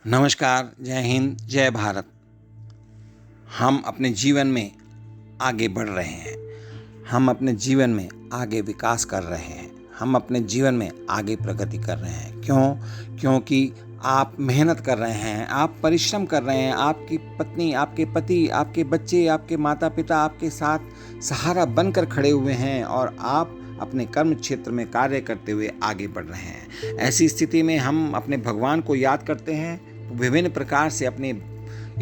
नमस्कार, जय हिंद, जय भारत। हम अपने जीवन में आगे बढ़ रहे हैं। हम अपने जीवन में आगे विकास कर रहे हैं। हम अपने जीवन में आगे प्रगति कर रहे हैं। क्यों? क्योंकि आप मेहनत कर रहे हैं, आप परिश्रम कर रहे हैं। आपकी पत्नी, आपके पति, आपके बच्चे, आपके माता-पिता आपके साथ सहारा बनकर खड़े हुए हैं और आप अपने कर्म क्षेत्र में कार्य करते हुए आगे बढ़ रहे हैं। ऐसी स्थिति में हम अपने भगवान को याद करते हैं, विभिन्न प्रकार से अपने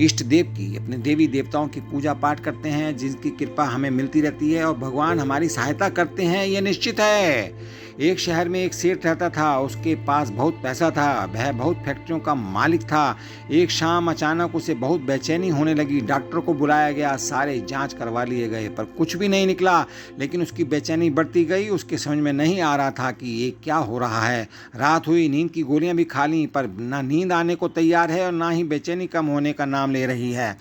इष्ट देव की, अपने देवी देवताओं की पूजा पाठ करते हैं, जिनकी कृपा हमें मिलती रहती है और भगवान हमारी सहायता करते हैं, ये निश्चित है। एक शहर में एक सेठ रहता था, उसके पास बहुत पैसा था, वह बहुत फैक्ट्रियों का मालिक था। एक शाम अचानक उसे बहुत बेचैनी होने लगी। डॉक्टर को बुलाया गया, सारे जांच करवा लिए गए, पर कुछ भी नहीं निकला। लेकिन उसकी बेचैनी बढ़ती गई। उसके समझ में नहीं आ रहा था कि ये क्या हो रहा है। रात हुई, नींद की गोलियां भी खा लीं, पर ना नींद आने को तैयार है और ना ही बेचैनी कम होने का नाम ले रही है।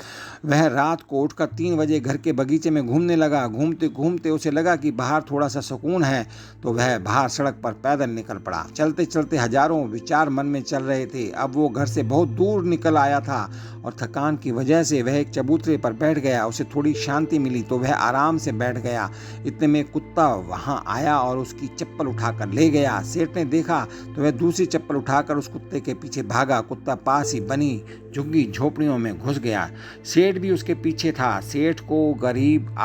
वह रात को उठकर 3 बजे घर के बगीचे में घूमने लगा। घूमते घूमते उसे लगा कि बाहर थोड़ा सा सुकून है, तो वह बाहर सड़क पर पैदल निकल पड़ा। चलते चलते हजारों विचार मन में चल रहे थे। अब वो घर से बहुत दूर निकल आया था और थकान की वजह से वह एक चबूतरे पर बैठ गया। उसे थोड़ी शांति मिली तो वह आराम से बैठ गया। इतने में कुत्ता वहां आया और उसकी चप्पल उठाकर ले गया। सेठ ने देखा तो वह दूसरी चप्पल उठाकर उस कुत्ते के पीछे भागा। कुत्ता पास ही बनी झुग्गी झोपड़ियों में घुस गया। सेठ भी उसके पीछे था। सेठ को गरीब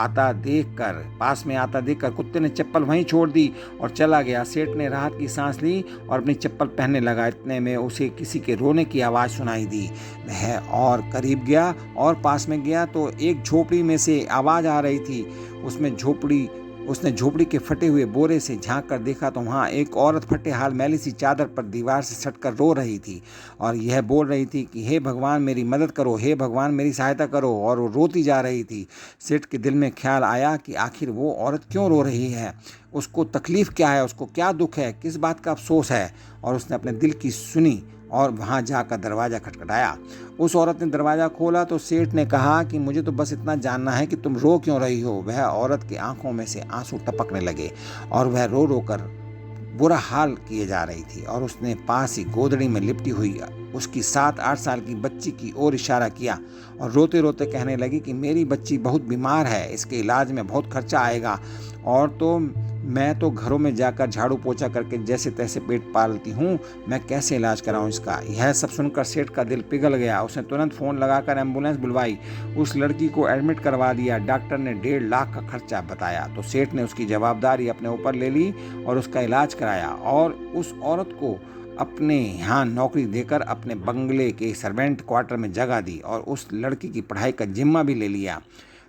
पास में आता देखकर कुत्ते ने चप्पल वहीं छोड़ दी और चला गया। सेठ ने राहत की सांस ली और अपनी चप्पल पहनने लगा। इतने में उसे किसी के रोने की आवाज़ सुनाई दी। वह और करीब गया और पास में गया तो एक झोपड़ी में से आवाज़ आ रही थी। उसने झोपड़ी के फटे हुए बोरे से झांक कर देखा तो वहाँ एक औरत फटे हाल मैली सी चादर पर दीवार से सटकर रो रही थी और यह बोल रही थी कि हे भगवान मेरी मदद करो, हे भगवान मेरी सहायता करो, और वो रोती जा रही थी। सेठ के दिल में ख्याल आया कि आखिर वो औरत क्यों रो रही है, उसको तकलीफ क्या है, उसको क्या दुख है, किस बात का अफसोस है। और उसने अपने दिल की सुनी और वहाँ जाकर दरवाज़ा खटखटाया। उस औरत ने दरवाज़ा खोला तो सेठ ने कहा कि मुझे तो बस इतना जानना है कि तुम रो क्यों रही हो। वह औरत की आंखों में से आंसू टपकने लगे और वह रो रो कर बुरा हाल किए जा रही थी और उसने पास ही गोदड़ी में लिपटी हुई उसकी 7-8 साल की बच्ची की ओर इशारा किया और रोते रोते कहने लगी कि मेरी बच्ची बहुत बीमार है, इसके इलाज में बहुत खर्चा आएगा और तो मैं तो घरों में जाकर झाड़ू पोछा करके जैसे तैसे पेट पालती हूँ, मैं कैसे इलाज कराऊँ इसका। यह सब सुनकर सेठ का दिल पिघल गया। उसने तुरंत फ़ोन लगाकर एम्बुलेंस बुलवाई, उस लड़की को एडमिट करवा दिया। डॉक्टर ने 1.5 लाख का खर्चा बताया तो सेठ ने उसकी जवाबदारी अपने ऊपर ले ली और उसका इलाज कराया और उस औरत को अपने यहाँ नौकरी देकर अपने बंगले के सर्वेंट क्वार्टर में जगह दी और उस लड़की की पढ़ाई का जिम्मा भी ले लिया।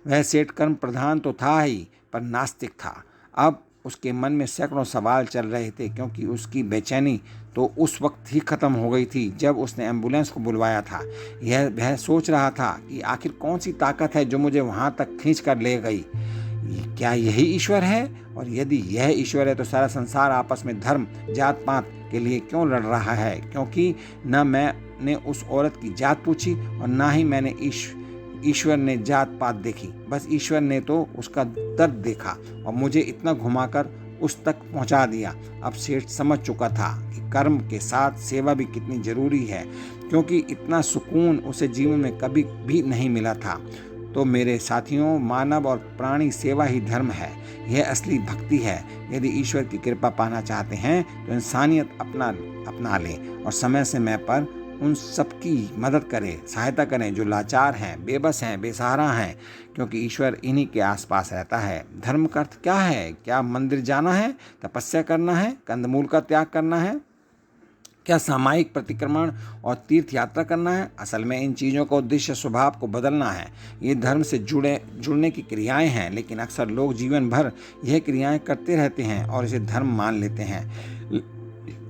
वह सेठ कर्म प्रधान तो था ही पर नास्तिक था। अब उसके मन में सैकड़ों सवाल चल रहे थे क्योंकि उसकी बेचैनी तो उस वक्त ही खत्म हो गई थी जब उसने एम्बुलेंस को बुलवाया था। वह सोच रहा था कि आखिर कौन सी ताकत है जो मुझे वहाँ तक खींच कर ले गई। क्या यही ईश्वर है? और यदि यह ईश्वर है तो सारा संसार आपस में धर्म जात पात के लिए क्यों लड़ रहा है? क्योंकि न मैंने उस औरत की जात पूछी और ना ही मैंने ईश्वर ने जात पात देखी। बस ईश्वर ने तो उसका दर्द देखा और मुझे इतना घुमाकर उस तक पहुंचा दिया। अब सेठ समझ चुका था कि कर्म के साथ सेवा भी कितनी जरूरी है, क्योंकि इतना सुकून उसे जीवन में कभी भी नहीं मिला था। तो मेरे साथियों, मानव और प्राणी सेवा ही धर्म है, यह असली भक्ति है। यदि ईश्वर की कृपा पाना चाहते हैं तो इंसानियत अपना लें और समय समय पर उन सबकी मदद करें, सहायता करें जो लाचार हैं, बेबस हैं, बेसहारा हैं, क्योंकि ईश्वर इन्हीं के आसपास रहता है। धर्म का अर्थ क्या है? क्या मंदिर जाना है, तपस्या करना है, कंदमूल का त्याग करना है, क्या सामायिक प्रतिक्रमण और तीर्थ यात्रा करना है? असल में इन चीज़ों का उद्देश्य स्वभाव को बदलना है। ये धर्म से जुड़ने की क्रियाएं हैं, लेकिन अक्सर लोग जीवन भर यह क्रियाएं करते रहते हैं और इसे धर्म मान लेते हैं,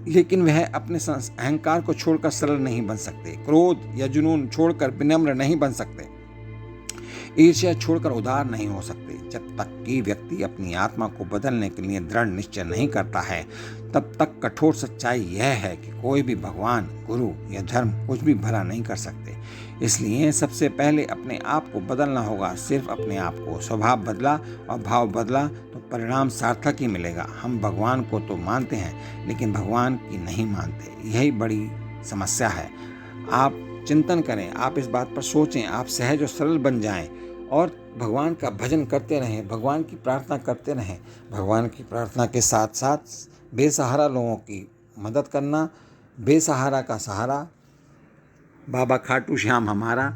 लेकिन वह अपने अहंकार को छोड़कर सरल नहीं बन सकते, क्रोध या जुनून छोड़कर विनम्र नहीं बन सकते, ईर्ष्या छोड़कर उदार नहीं हो सकते। जब तक कि व्यक्ति अपनी आत्मा को बदलने के लिए दृढ़ निश्चय नहीं करता है, तब तक कठोर सच्चाई यह है कि कोई भी भगवान, गुरु या धर्म कुछ भी भला नहीं कर सकते। इसलिए सबसे पहले अपने आप को बदलना होगा, सिर्फ अपने आप को। स्वभाव बदला और भाव बदला तो परिणाम सार्थक ही मिलेगा। हम भगवान को तो मानते हैं लेकिन भगवान की नहीं मानते, यही बड़ी समस्या है। आप चिंतन करें, आप इस बात पर सोचें, आप सहज और सरल बन जाएं और भगवान का भजन करते रहें, भगवान की प्रार्थना करते रहें। भगवान की प्रार्थना के साथ साथ बेसहारा लोगों की मदद करना, बेसहारा का सहारा, बाबा खाटू श्याम हमारा।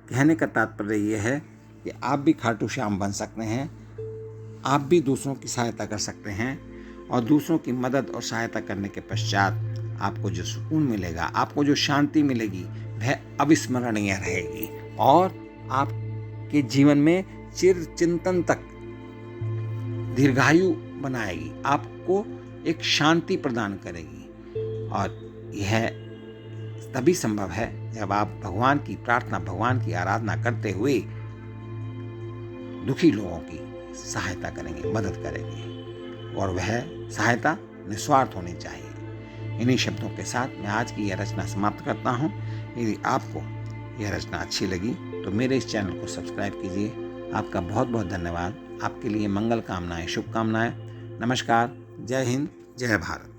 कहने का तात्पर्य यह है कि आप भी खाटू श्याम बन सकते हैं, आप भी दूसरों की सहायता कर सकते हैं और दूसरों की मदद और सहायता करने के पश्चात आपको जो सुकून मिलेगा, आपको जो शांति मिलेगी, वह अविस्मरणीय रहेगी और आपके जीवन में चिर चिंतन तक दीर्घायु बनाएगी, आपको एक शांति प्रदान करेगी। और यह तभी संभव है जब आप भगवान की प्रार्थना, भगवान की आराधना करते हुए दुखी लोगों की सहायता करेंगे, मदद करेंगे और वह सहायता निस्वार्थ होनी चाहिए। इन्हीं शब्दों के साथ मैं आज की यह रचना समाप्त करता हूँ। यदि आपको यह रचना अच्छी लगी तो मेरे इस चैनल को सब्सक्राइब कीजिए। आपका बहुत बहुत धन्यवाद। आपके लिए मंगल कामनाएं, शुभकामनाएं। नमस्कार। जय हिंद, जय भारत।